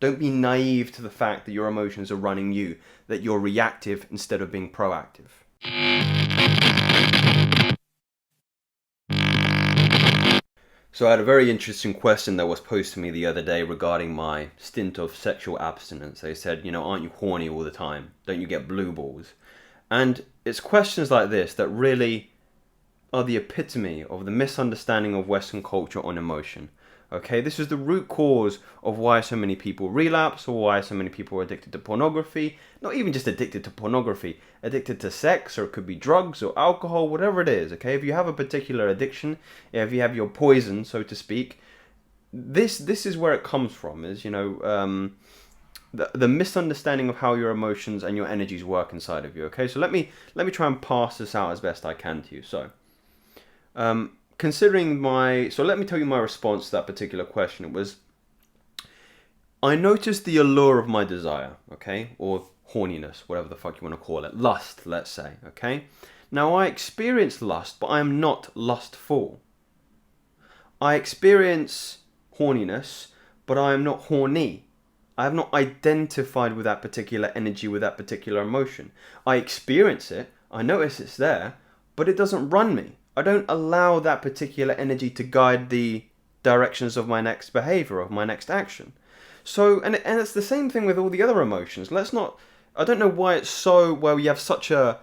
Don't be naive to the fact that your emotions are running you, that you're reactive instead of being proactive. So I had a very interesting question that was posed to me the other day regarding my stint of sexual abstinence. They said, aren't you horny all the time? Don't you get blue balls? And it's questions like this that really are the epitome of the misunderstanding of Western culture on emotion. Okay, this is the root cause of why so many people relapse, or why so many people are addicted to pornography. Not even just addicted to pornography, addicted to sex, or it could be drugs or alcohol, whatever it is. Okay, if you have a particular addiction, if you have your poison, so to speak, this is where it comes from. Is the misunderstanding of how your emotions and your energies work inside of you. Okay, so let me try and pass this out as best I can to you. So. So let me tell you my response to that particular question. It was, I noticed the allure of my desire, okay, or horniness, whatever the fuck you want to call it, lust, let's say, okay. Now I experience lust, but I am not lustful. I experience horniness, but I am not horny. I have not identified with that particular energy, with that particular emotion. I experience it, I notice it's there, but it doesn't run me. I don't allow that particular energy to guide the directions of my next behavior, of my next action. So, and it's the same thing with all the other emotions. I don't know why it's so, where we have such a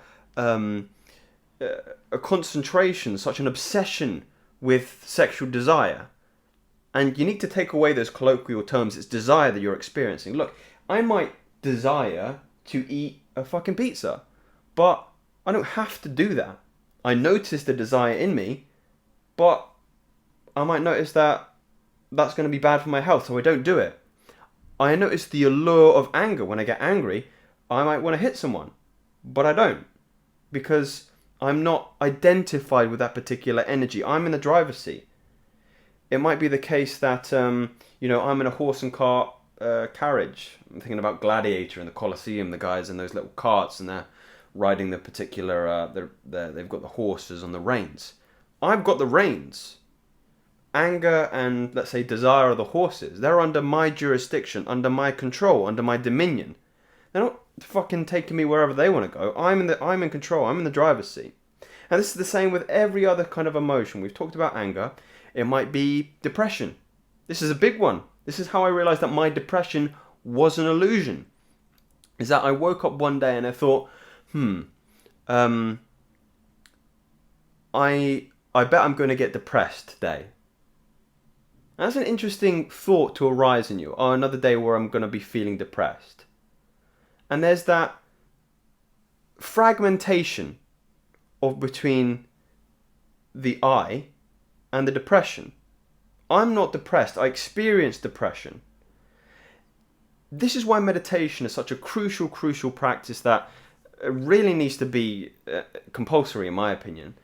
concentration, such an obsession with sexual desire. And you need to take away those colloquial terms. It's desire that you're experiencing. Look, I might desire to eat a fucking pizza, but I don't have to do that. I notice the desire in me, but I might notice that that's going to be bad for my health, so I don't do it. I notice the allure of anger. When I get angry, I might want to hit someone, but I don't, because I'm not identified with that particular energy. I'm in the driver's seat. It might be the case that, I'm in a horse and cart carriage. I'm thinking about Gladiator in the Colosseum, the guys in those little carts, and they're riding the particular, they've got the horses on the reins. I've got the reins. Anger and, let's say, desire are the horses. They're under my jurisdiction, under my control, under my dominion. They're not fucking taking me wherever they want to go. I'm in control. I'm in the driver's seat. And this is the same with every other kind of emotion. We've talked about anger. It might be depression. This is a big one. This is how I realized that my depression was an illusion. Is that I woke up one day and I thought, I bet I'm going to get depressed today. That's an interesting thought to arise in you. Oh, another day where I'm going to be feeling depressed. And there's that fragmentation of between the I and the depression. I'm not depressed. I experience depression. This is why meditation is such a crucial practice that really needs to be compulsory, in my opinion.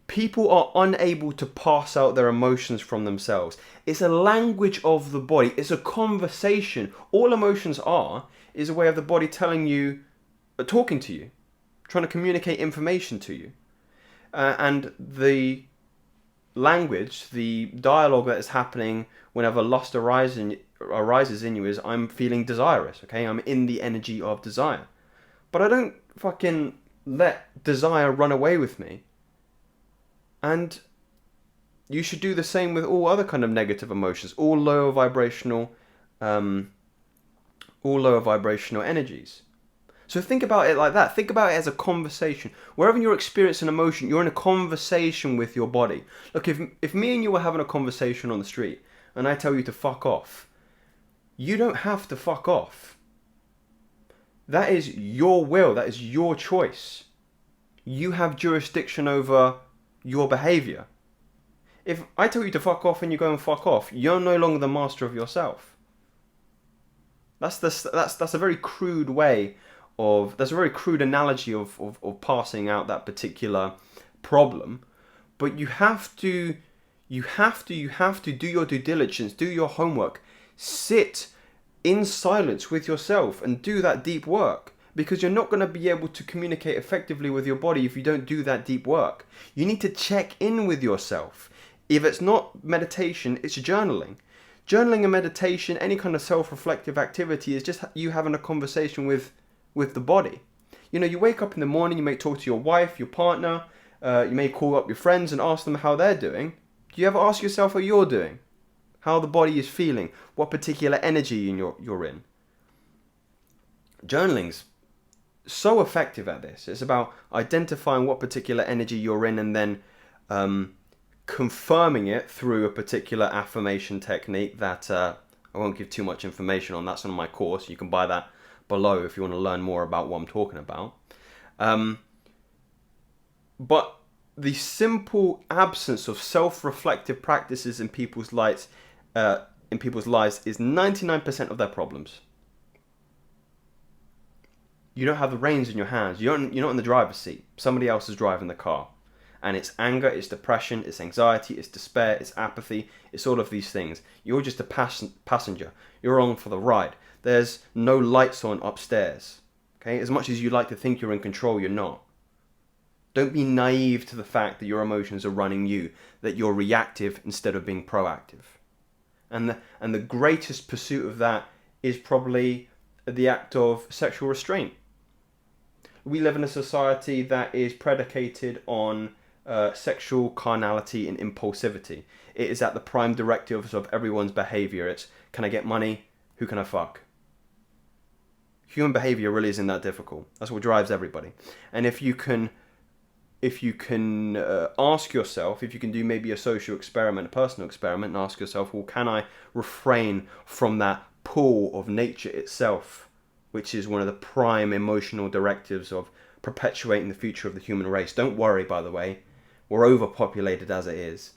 People are unable to pass out their emotions from themselves. It's a language of the body. It's a conversation. All emotions is a way of the body telling you, talking to you, trying to communicate information to you. And the language, the dialogue that is happening whenever lust arises in you is, I'm feeling desirous, okay? I'm in the energy of desire. But I don't fucking let desire run away with me. And you should do the same with all other kind of negative emotions, all lower vibrational energies. So think about it like that. Think about it as a conversation. Wherever you're experiencing emotion, you're in a conversation with your body. Look, if me and you were having a conversation on the street and I tell you to fuck off, you don't have to fuck off. That is your will. That is your choice. You have jurisdiction over your behavior. If I tell you to fuck off and you go and fuck off, you're no longer the master of yourself. That's a very crude way of, that's a very crude analogy of passing out that particular problem. But you have to do your due diligence, do your homework, sit in silence with yourself and do that deep work. Because you're not going to be able to communicate effectively with your body if you don't do that deep work. You need to check in with yourself. If it's not meditation, it's journaling. Journaling and meditation, any kind of self-reflective activity, is just you having a conversation with the body. You know, you wake up in the morning, you may talk to your wife, your partner, you may call up your friends and ask them how they're doing. Do you ever ask yourself how you're doing? How the body is feeling? What particular energy you're in? Journaling's so effective at this. It's about identifying what particular energy you're in and then confirming it through a particular affirmation technique that I won't give too much information on. That's on my course. You can buy that below if you want to learn more about what I'm talking about. But the simple absence of self-reflective practices in people's lives is 99% of their problems. You don't have the reins in your hands. You're not in the driver's seat. Somebody else is driving the car. And it's anger, it's depression, it's anxiety, it's despair, it's apathy, it's all of these things. You're just a passenger. You're on for the ride. There's no lights on upstairs. Okay? As much as you like to think you're in control, you're not. Don't be naive to the fact that your emotions are running you, that you're reactive instead of being proactive. And the greatest pursuit of that is probably the act of sexual restraint. We live in a society that is predicated on sexual carnality and impulsivity. It is at the prime directives of everyone's behavior. It's, can I get money? Who can I fuck? Human behavior really isn't that difficult. That's what drives everybody. And if you can ask yourself, if you can do maybe a social experiment, a personal experiment, and ask yourself, well, can I refrain from that pull of nature itself, which is one of the prime emotional directives of perpetuating the future of the human race. Don't worry, by the way, we're overpopulated as it is.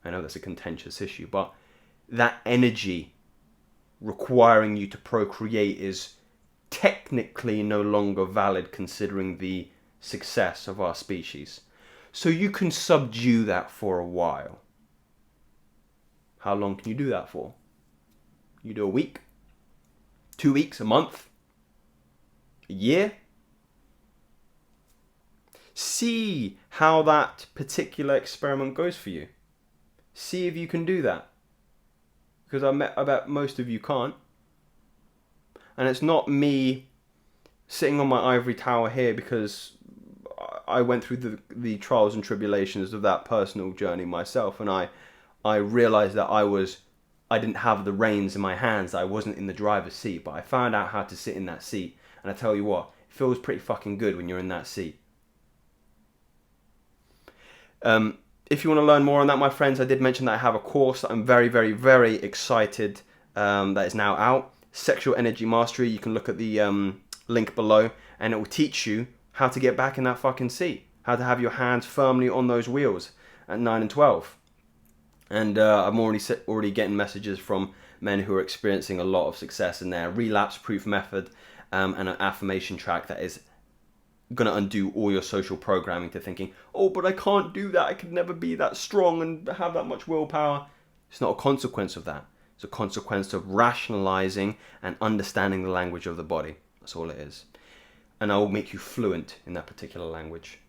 I know that's a contentious issue, but that energy requiring you to procreate is technically no longer valid considering the success of our species. So you can subdue that for a while. How long can you do that for? You do a week? 2 weeks? A month? A year? See how that particular experiment goes for you. See if you can do that. Because I bet most of you can't. And it's not me sitting on my ivory tower here because I went through the trials and tribulations of that personal journey myself, and I realized that I didn't have the reins in my hands. I wasn't in the driver's seat, but I found out how to sit in that seat. And I tell you what, it feels pretty fucking good when you're in that seat. If you want to learn more on that, my friends, I did mention that I have a course that I'm very, very, very excited that is now out. Sexual Energy Mastery. You can look at the link below, and it will teach you how to get back in that fucking seat. How to have your hands firmly on those wheels at 9 and 12. And I'm already getting messages from men who are experiencing a lot of success in their relapse-proof method and an affirmation track that is going to undo all your social programming to thinking, oh, but I can't do that. I could never be that strong and have that much willpower. It's not a consequence of that. It's a consequence of rationalizing and understanding the language of the body. That's all it is. And I will make you fluent in that particular language.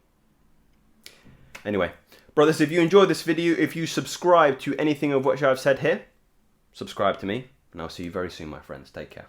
Anyway, brothers, if you enjoyed this video, if you subscribe to anything of which I've said here, subscribe to me, and I'll see you very soon, my friends. Take care.